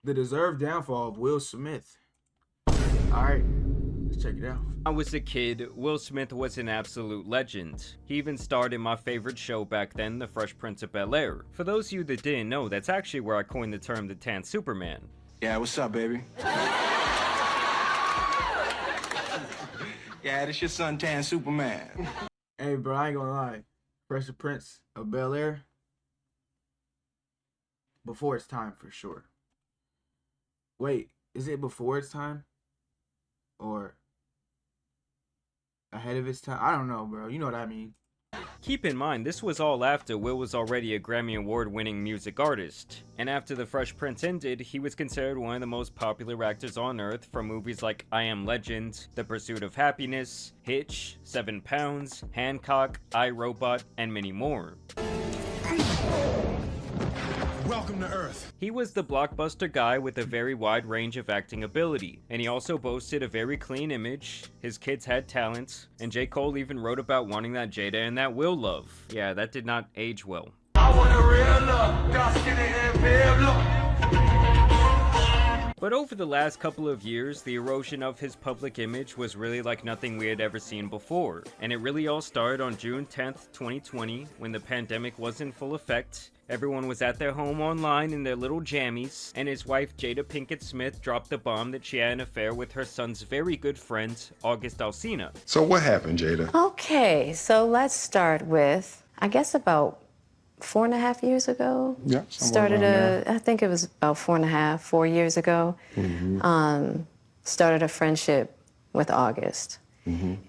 The deserved downfall of Will Smith. Alright, let's check it out. When I was a kid, Will Smith was an absolute legend. He even starred in my favorite show back then, The Fresh Prince of Bel-Air. For those of you that didn't know, that's actually where I coined the term the tan Superman. Yeah, what's up, baby? Yeah, this your son, Tan Superman. Hey, bro, I ain't gonna lie. Fresh Prince of Bel-Air. Before its time, for sure. Wait, is it before its time? Or ahead of its time? I don't know, bro. You know what I mean. Keep in mind, this was all after Will was already a Grammy Award-winning music artist. And after The Fresh Prince ended, he was considered one of the most popular actors on earth from movies like I Am Legend, The Pursuit of Happiness, Hitch, 7 Pounds, Hancock, I, Robot, and many more. Welcome to Earth. He was the blockbuster guy with a very wide range of acting ability, and he also boasted a very clean image, his kids had talent, and J. Cole even wrote about wanting that Jada and that Will love. Yeah, that did not age well. I want a real love, dark skin and pale look. But over the last couple of years, the erosion of his public image was really like nothing we had ever seen before, and it really all started on June 10th, 2020, when the pandemic was in full effect. Everyone was at their home online in their little jammies, and his wife Jada Pinkett Smith dropped the bomb that she had an affair with her son's very good friend, August Alsina. So what happened, Jada? Okay, so let's start with, I guess about 4.5 years ago. Yeah, I think it was about 4 years ago. Started a friendship with August.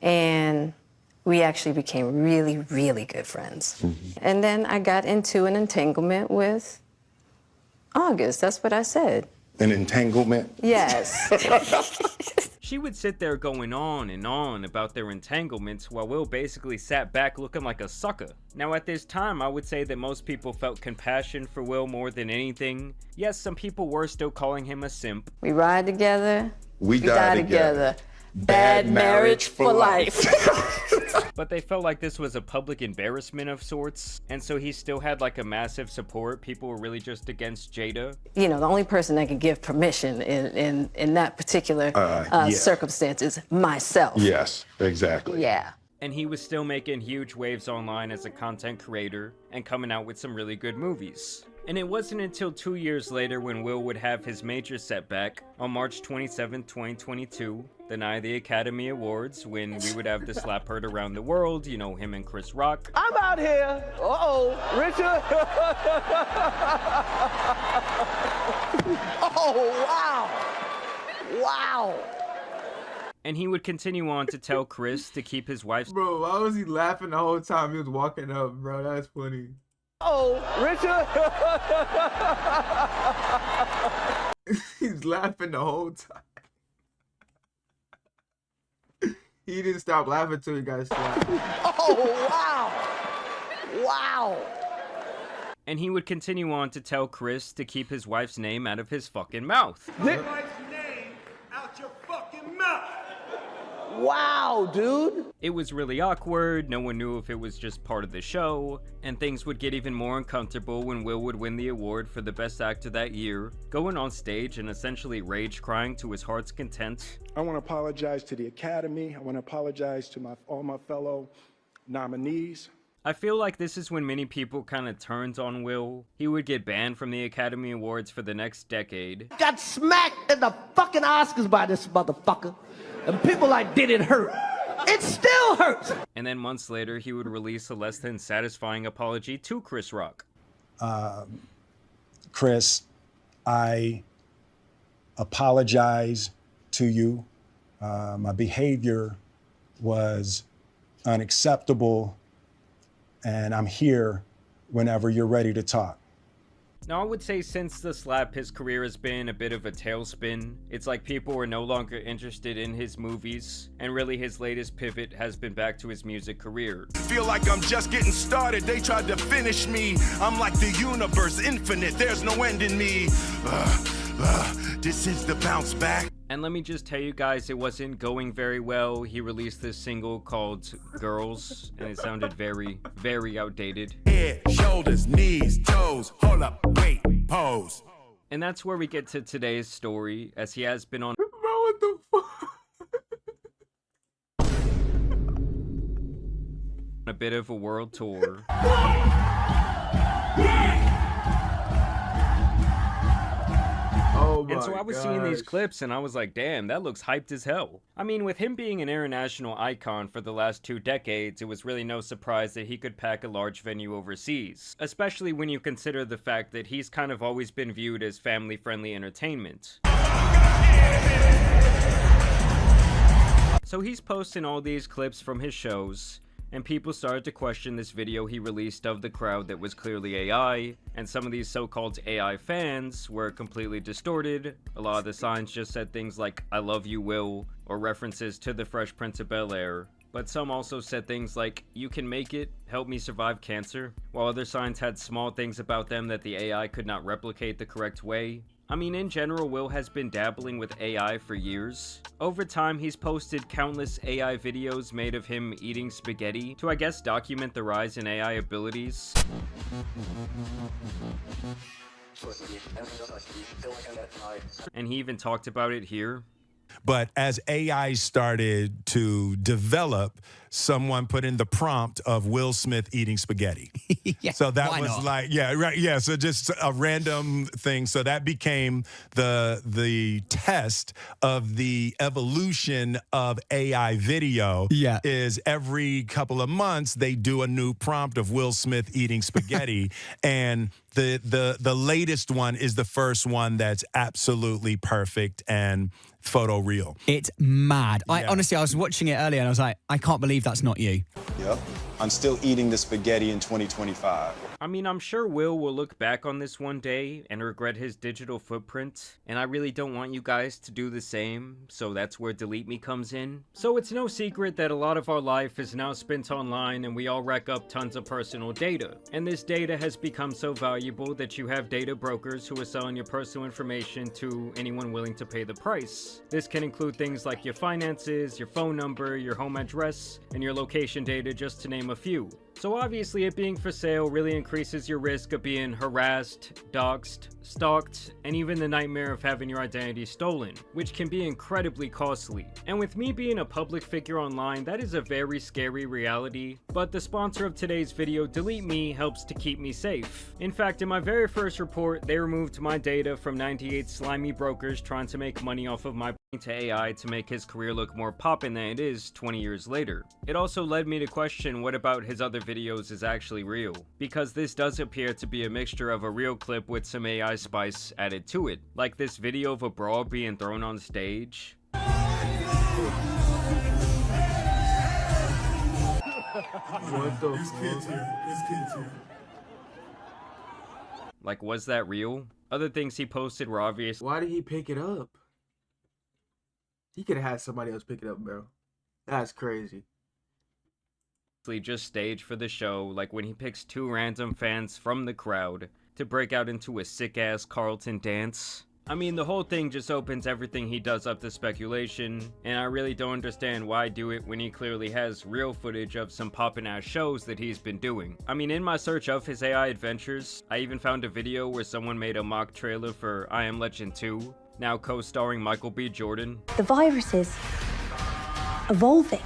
And we actually became really, really good friends. And then I got into an entanglement with August. That's what I said. An entanglement? Yes. She would sit there going on and on about their entanglements while Will basically sat back looking like a sucker. Now at this time, I would say that most people felt compassion for Will more than anything. Yes, some people were still calling him a simp. We ride together. We die together. Bad marriage for life. But they felt like this was a public embarrassment of sorts, and so he still had like a massive support. People were really just against Jada. You know, the only person that could give permission in that particular circumstance is myself. Yes, exactly. Yeah. And he was still making huge waves online as a content creator and coming out with some really good movies. And it wasn't until 2 years later when Will would have his major setback on March 27, 2022, the night of the Academy Awards, when we would have the slap heard around the world, you know, him and Chris Rock. I'm out here. Richard. Oh, wow. Wow. And he would continue on to tell Chris to keep his wife's Bro, why was he laughing the whole time he was walking up, bro? That's funny. Oh, Richard. He's laughing the whole time. He didn't stop laughing until he got slapped. Oh, wow. Wow. And he would continue on to tell Chris to keep his wife's name out of his fucking mouth. Wife's name out your fucking mouth. Wow, dude. It was really awkward, no one knew if it was just part of the show, and things would get even more uncomfortable when Will would win the award for the best actor that year, going on stage and essentially rage crying to his heart's content. I want to apologize to the Academy. I want to apologize to all my fellow nominees. I feel like this is when many people kind of turned on Will. He would get banned from the Academy Awards for the next decade. Got smacked in the fucking Oscars by this motherfucker. And people like, did it hurt? It still hurts. And then months later, he would release a less than satisfying apology to Chris Rock. Chris, I apologize to you. My behavior was unacceptable, and I'm here whenever you're ready to talk. Now, I would say since the slap, his career has been a bit of a tailspin. It's like people are no longer interested in his movies, and really his latest pivot has been back to his music career. Feel like I'm just getting started. They tried to finish me. I'm like the universe, infinite. There's no end in me. This is the bounce back. And let me just tell you guys, it wasn't going very well. He released this single called Girls, and it sounded very, very outdated. Head, shoulders, knees, toes. Hold up, wait, pose. And that's where we get to today's story, as he has been on Bro, what the fuck? a bit of a world tour. Oh my And so I was seeing these gosh. clips and I was like, damn, that looks hyped as hell. I mean, with him being an international icon for the last 2 decades, it was really no surprise that he could pack a large venue overseas, especially when you consider the fact that he's kind of always been viewed as family-friendly entertainment. So he's posting all these clips from his shows, and people started to question this video he released of the crowd that was clearly AI, and some of these so-called AI fans were completely distorted. A lot of the signs just said things like, "I love you, Will," or references to the Fresh Prince of Bel-Air. But some also said things like, "You can make it, help me survive cancer," while other signs had small things about them that the AI could not replicate the correct way. I mean, in general, Will has been dabbling with AI for years. Over time, he's posted countless AI videos made of him eating spaghetti to, I guess, document the rise in AI abilities. And he even talked about it here. But as AI started to develop, someone put in the prompt of Will Smith eating spaghetti. Yeah, so that why was not? like, yeah, right, yeah. So just a random thing. So that became the test of the evolution of AI video. Yeah. Is every couple of months they do a new prompt of Will Smith eating spaghetti, and the latest one is the first one that's absolutely perfect and photo real. It's mad. I Yeah. honestly, I was watching it earlier and I was like, I can't believe that's not you. Yep. I'm still eating the spaghetti in 2025. I mean, I'm sure Will look back on this one day and regret his digital footprint, and I really don't want you guys to do the same, so that's where Delete Me comes in. So it's no secret that a lot of our life is now spent online and we all rack up tons of personal data. And this data has become so valuable that you have data brokers who are selling your personal information to anyone willing to pay the price. This can include things like your finances, your phone number, your home address, and your location data, just to name a few. So obviously it being for sale really increases your risk of being harassed, doxxed, stalked, and even the nightmare of having your identity stolen, which can be incredibly costly. And with me being a public figure online, that is a very scary reality, but the sponsor of today's video, Delete Me, helps to keep me safe. In fact, in my very first report, they removed my data from 98 slimy brokers trying to make money off of my to AI to make his career look more poppin' than it is 20 years later. It also led me to question what about his other videos is actually real, because this does appear to be a mixture of a real clip with some AI spice added to it, like this video of a brawl being thrown on stage. What the fuck? Like, was that real? Other things he posted were obvious. Why did he pick it up? He could have had somebody else pick it up, bro. That's crazy. Just staged for the show, like when he picks 2 random fans from the crowd to break out into a sick-ass Carlton dance. I mean, the whole thing just opens everything he does up to speculation, and I really don't understand why do it when he clearly has real footage of some poppin'-ass shows that he's been doing. I mean, in my search of his AI adventures, I even found a video where someone made a mock trailer for I Am Legend 2, now co-starring Michael B. Jordan. The virus is evolving.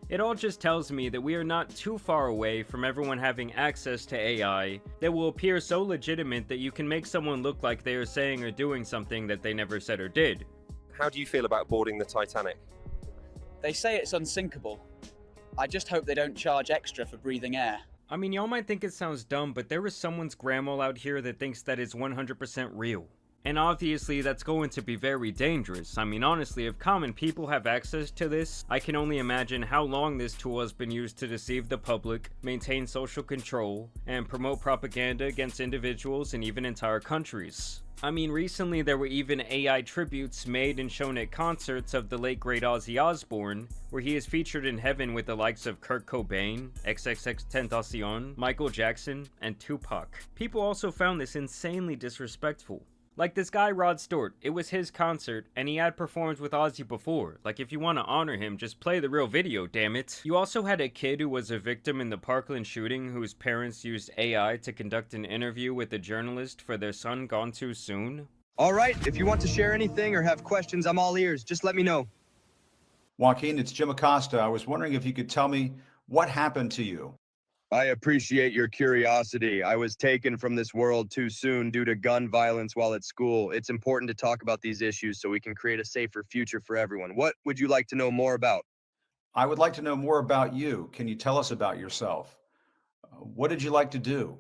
It all just tells me that we are not too far away from everyone having access to AI that will appear so legitimate that you can make someone look like they are saying or doing something that they never said or did. How do you feel about boarding the Titanic? They say it's unsinkable. I just hope they don't charge extra for breathing air. I mean, y'all might think it sounds dumb, but there is someone's grandma out here that thinks that is 100% real. And obviously that's going to be very dangerous. I mean, honestly, if common people have access to this, I can only imagine how long this tool has been used to deceive the public, maintain social control, and promote propaganda against individuals and even entire countries. I mean, recently there were even AI tributes made and shown at concerts of the late great Ozzy Osbourne, where he is featured in heaven with the likes of Kurt Cobain, XXXTentacion, Michael Jackson, and Tupac. People also found this insanely disrespectful. Like this guy Rod Stewart, it was his concert, and he had performed with Ozzy before. Like if you want to honor him, just play the real video, damn it. You also had a kid who was a victim in the Parkland shooting whose parents used AI to conduct an interview with a journalist for their son gone too soon. All right, if you want to share anything or have questions, I'm all ears. Just let me know. Joaquin, it's Jim Acosta. I was wondering if you could tell me what happened to you. I appreciate your curiosity. I was taken from this world too soon due to gun violence while at school. It's important to talk about these issues so we can create a safer future for everyone. What would you like to know more about? I would like to know more about you. Can you tell us about yourself? What did you like to do?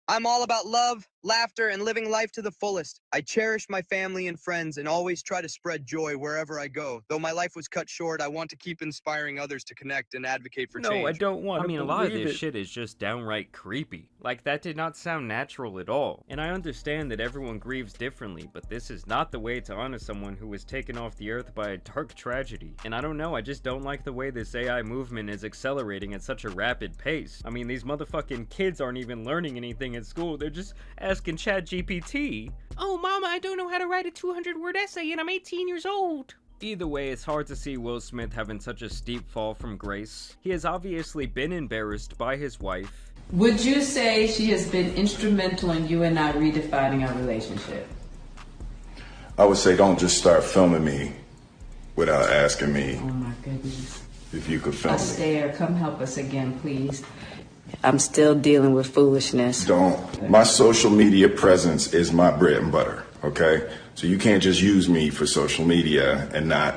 I'm all about love, laughter, and living life to the fullest. I cherish my family and friends and always try to spread joy wherever I go. Though my life was cut short, I want to keep inspiring others to connect and advocate for change. No, I don't want to. I mean, a lot of this it. shit is just downright creepy. Like, that did not sound natural at all. And I understand that everyone grieves differently, but this is not the way to honor someone who was taken off the earth by a dark tragedy. And I don't know, I just don't like the way this AI movement is accelerating at such a rapid pace. I mean, these motherfucking kids aren't even learning anything at school, they're just asking ChatGPT, "Oh, mama, I don't know how to write a 200-word essay and I'm 18 years old." Either way, it's hard to see Will Smith having such a steep fall from grace. He has obviously been embarrassed by his wife. Would you say she has been instrumental in you and I redefining our relationship? I would say don't just start filming me without asking me Oh my goodness. if you could film me. Astaire, come help us again, please. I'm still dealing with foolishness. Don't. My social media presence is my bread and butter, okay? So you can't just use me for social media and not,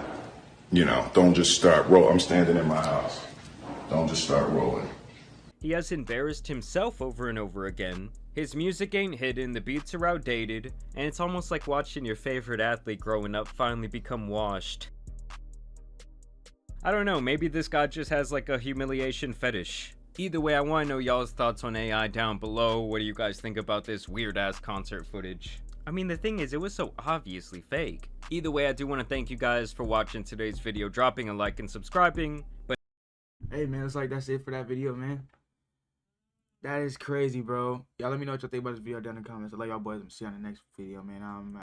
don't just start roll. I'm standing in my house. Don't just start rolling. He has embarrassed himself over and over again. His music ain't hidden, the beats are outdated, and it's almost like watching your favorite athlete growing up finally become washed. I don't know, maybe this guy just has like a humiliation fetish. Either way, I want to know y'all's thoughts on AI down below. What do you guys think about this weird-ass concert footage? I mean, the thing is, it was so obviously fake. Either way, I do want to thank you guys for watching today's video, dropping a like and subscribing. But hey, man, it's like that's it for that video, man. That is crazy, bro. Y'all let me know what y'all think about this video down in the comments. I love y'all boys. I'm see you on the next video, man.